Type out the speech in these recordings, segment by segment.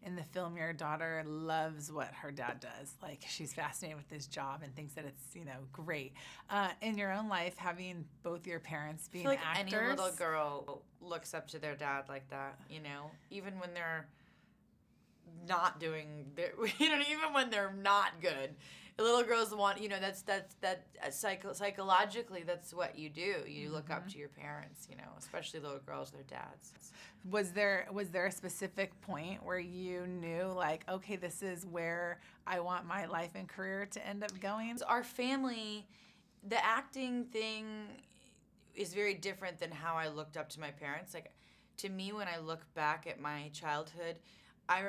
in the film your daughter loves what her dad does. Like, she's fascinated with this job and thinks that it's, great. In your own life, having both your parents being I feel like actors. any little girl looks up to their dad like that, even when they're not doing, even when they're not good. Little girls want, psychologically, that's what you do. You look up to your parents, especially little girls, their dads. Was there a specific point where you knew, like, okay, this is where I want my life and career to end up going? Our family, the acting thing is very different than how I looked up to my parents. Like, to me, when I look back at my childhood, I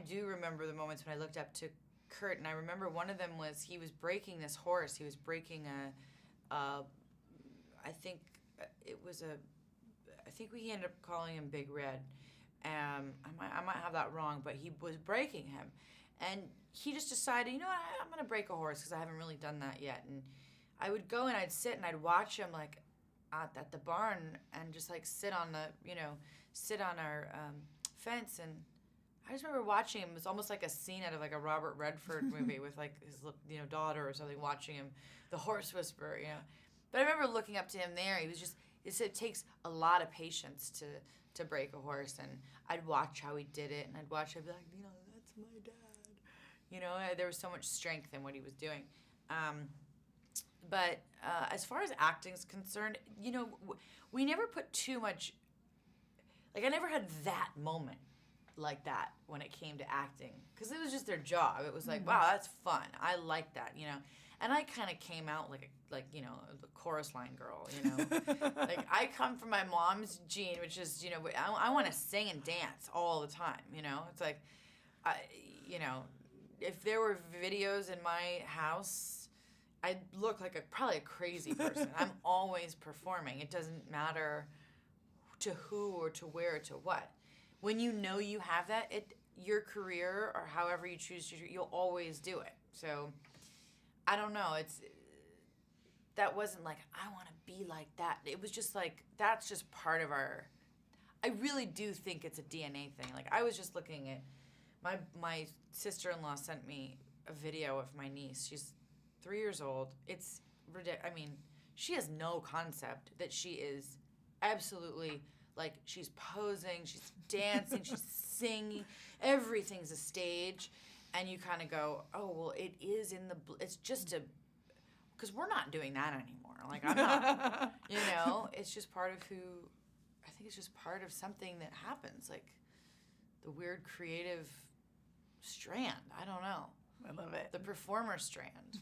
do remember the moments when I looked up to Kurt, and I remember one of them was he was breaking this horse. He was breaking I think we ended up calling him Big Red. I might have that wrong, but he was breaking him. And he just decided, I'm going to break a horse because I haven't really done that yet. And I would go and I'd sit and I'd watch him, like, at the barn and just, like, sit on our fence. And I just remember watching him. It was almost like a scene out of, like, a Robert Redford movie with, like, his, daughter or something, watching him, the horse whisperer, But I remember looking up to him there. He was just, it takes a lot of patience to break a horse. And I'd watch how he did it, and I'd be like, that's my dad. There was so much strength in what he was doing. But as far as acting's concerned, we never put too much, like, I never had that moment like that when it came to acting, because it was just their job. It was like, wow, that's fun. I like that, And I kind of came out like the chorus line girl, Like, I come from my mom's gene, which is, I want to sing and dance all the time, It's like, if there were videos in my house, I'd look like probably a crazy person. I'm always performing. It doesn't matter to who or to where or to what. When you have that, your career or however you choose to, you'll always do it. So, I don't know. That wasn't like, I want to be like that. It was just like, that's just part of our, I really do think it's a DNA thing. Like, I was just looking at, my sister-in-law sent me a video of my niece. She's 3 years old. It's ridiculous. I mean, she has no concept that she is absolutely, like, she's posing, she's dancing, she's singing. Everything's a stage. And you kind of go, oh, well, it is it's just because we're not doing that anymore. Like, I'm not, it's just part of I think it's just part of something that happens. Like, the weird creative strand. I don't know. I love it. The performer strand.